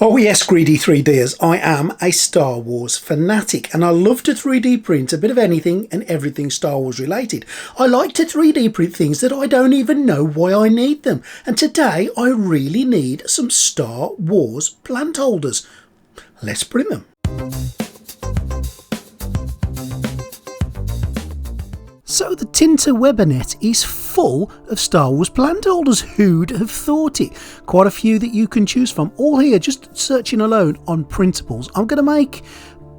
Oh yes, greedy 3Ders, I am a Star Wars fanatic and I love to 3D print a bit of anything and everything Star Wars related. I like to 3D print things that I don't even know why I need them, and today I really need some Star Wars plant holders. Let's print them. So the Tinterwebbernet is full of Star Wars plant holders. Who'd have thought it? Quite a few that you can choose from. All here, just searching alone on printables. I'm going to make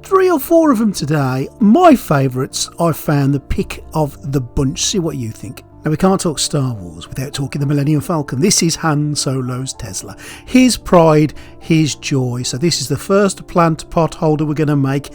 3 or 4 of them today. My favourites, I found the pick of the bunch. See what you think. Now, we can't talk Star Wars without talking the Millennium Falcon. This is Han Solo's Tesla. His pride, his joy. So this is the first plant pot holder we're going to make.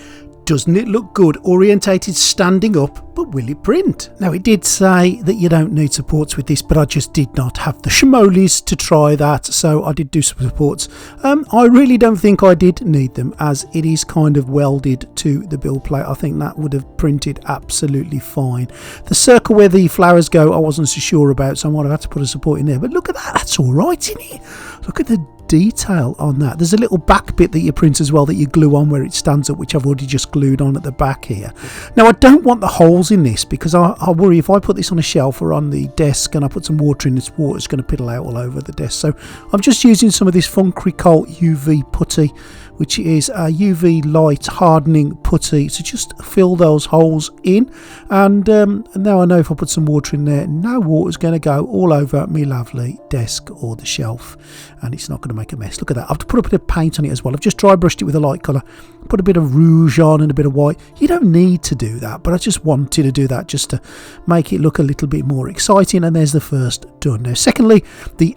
Doesn't it look good? Orientated standing up, but will it print? Now, it did say that you don't need supports with this, but I just did not have the schmolies to try that, so I did do some supports. I really don't think I did need them, as it is kind of welded to the build plate. I think that would have printed absolutely fine. The circle where the flowers go, I wasn't so sure about, so I might have had to put a support in there, but look at that, that's all right in here. Look at the detail on that. There's a little back bit that you print as well that you glue on where it stands up, which I've already just glued on at the back here. Now, I don't want the holes in this because I worry if I put this on a shelf or on the desk and I put some water in, this water's going to piddle out all over the desk. So I'm just using some of this Funkricol UV putty, which is a UV light hardening putty, to just fill those holes in. And now I know if I put some water in there, no water's going to go all over my lovely desk or the shelf, and it's not going to make a mess. Look at that. I've put a bit of paint on it as well. I've just dry brushed it with a light colour, put a bit of rouge on and a bit of white. You don't need to do that, but I just wanted to do that just to make it look a little bit more exciting. And there's the first done. Now, secondly, the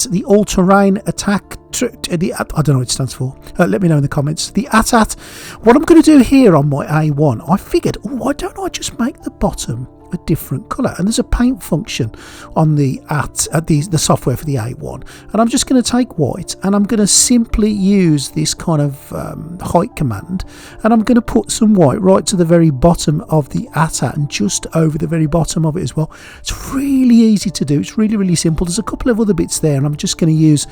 the all-terrain attack. I don't know what it stands for. Let me know in the comments. The AT-AT. What I'm going to do here on my A1, I figured, why don't I just make the bottom a different colour? And there's a paint function on the the software for the A1, and I'm just going to take white and I'm going to simply use this kind of height command, and I'm going to put some white right to the very bottom of the AT-AT and just over the very bottom of it as well. It's really easy to do. It's really simple. There's a couple of other bits there, and I'm just going to use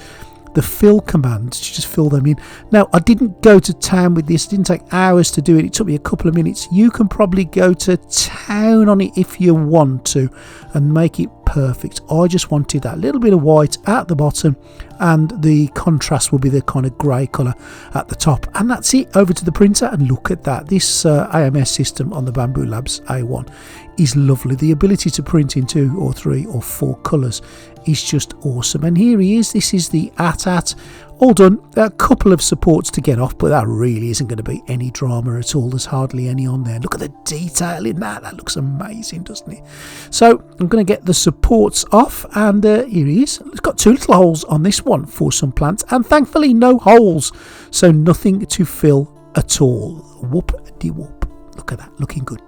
the fill command to just fill them in. Now, I didn't go to town with this. It didn't take hours to do it. It took me a couple of minutes. You can probably go to town on it if you want to and make it perfect. I just wanted that little bit of white at the bottom, and the contrast will be the kind of grey colour at the top, and that's it. Over to the printer, and look at that. This AMS system on the Bamboo Labs A1 is lovely. The ability to print in 2 or 3 or 4 colours is just awesome. And here he is. This is the AT-AT, all done. A couple of supports to get off, but that really isn't going to be any drama at all. There's hardly any on there. Look at the detail in that. That looks amazing, doesn't it? So I'm going to get the supports off, and here he is. It's got 2 little holes on this one for some plants, and thankfully no holes, so nothing to fill at all. Whoop-de-whoop. Look at that, looking good.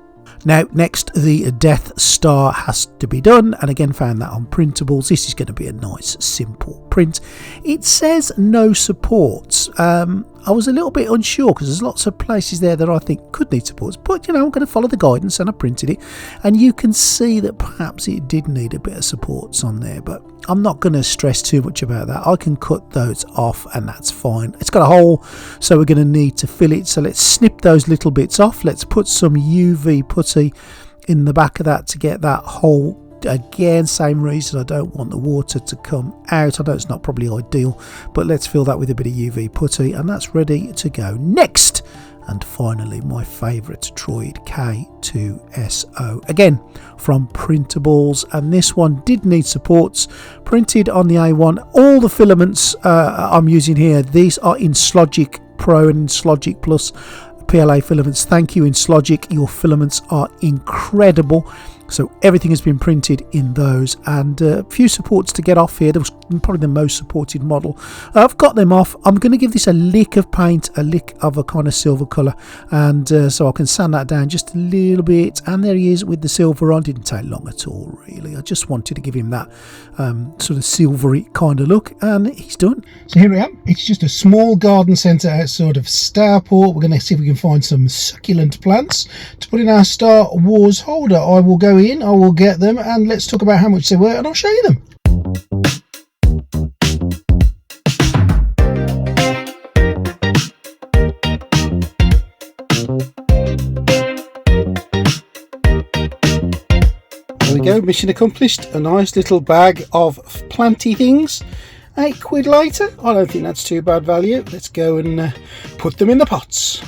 Now, next, the Death Star has to be done, and again found that on printables. This is going to be a nice simple print. It says no supports. I was a little bit unsure because there's lots of places there that I think could need supports, but you know, I'm going to follow the guidance, and I printed it, and you can see that perhaps it did need a bit of supports on there, but I'm not going to stress too much about that. I can cut those off and that's fine. It's got a hole, so we're going to need to fill it, so let's snip those little bits off. Let's put some UV putty in the back of that to get that hole. Again, same reason, I don't want the water to come out. I know it's not probably ideal, but let's fill that with a bit of UV putty, and that's ready to go. Next, and finally, my favourite droid, GK3 again from printables, and this one did need supports. Printed on the A1. All the filaments I'm using here, these are in Slogic Pro and Slogic Plus PLA filaments. Thank you, Slogic. Your filaments are incredible. So everything has been printed in those, and a few supports to get off here. There was probably the most supported model. I've got them off. I'm going to give this a lick of paint, a lick of a kind of silver colour, and so I can sand that down just a little bit. And there he is with the silver on. Didn't take long at all, really. I just wanted to give him that sort of silvery kind of look, and he's done. So here we are. It's just a small garden centre outside of Starport. We're going to see if we can find some succulent plants to put in our Star Wars holder. I will go in, I will get them, and let's talk about how much they were, and I'll show you them. go, mission accomplished. A nice little bag of planty things. £8 later, I don't think that's too bad value. Let's go and put them in the pots.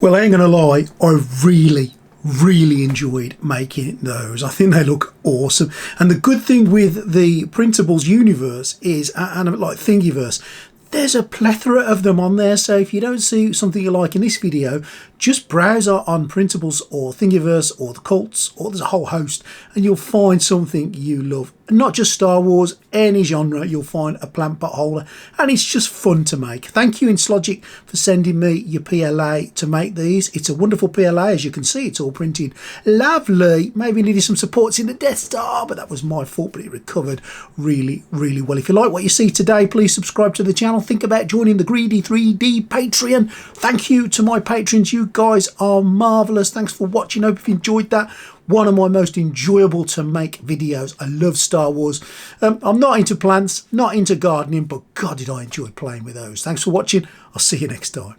Well, I ain't gonna lie, I really enjoyed making those. I think they look awesome. And the good thing with the Printables universe is, and a bit like Thingiverse, there's a plethora of them on there. So if you don't see something you like in this video, just browse on Printables or Thingiverse or the Cults, or there's a whole host, and you'll find something you love. Not just Star Wars, any genre, you'll find a plant pot holder, and it's just fun to make. Thank you Inslogic for sending me your PLA to make these. It's a wonderful PLA, as you can see, it's all printed lovely. Maybe needed some supports in the Death Star, but that was my fault, but it recovered really well. If you like what you see today, please subscribe to the channel. Think about joining the Greedy 3D Patreon. Thank you to my patrons, you guys are marvellous. Thanks for watching, hope you enjoyed that. One of my most enjoyable to make videos. I love Star Wars. I'm not into plants, not into gardening, but God did I enjoy playing with those. Thanks for watching. I'll see you next time.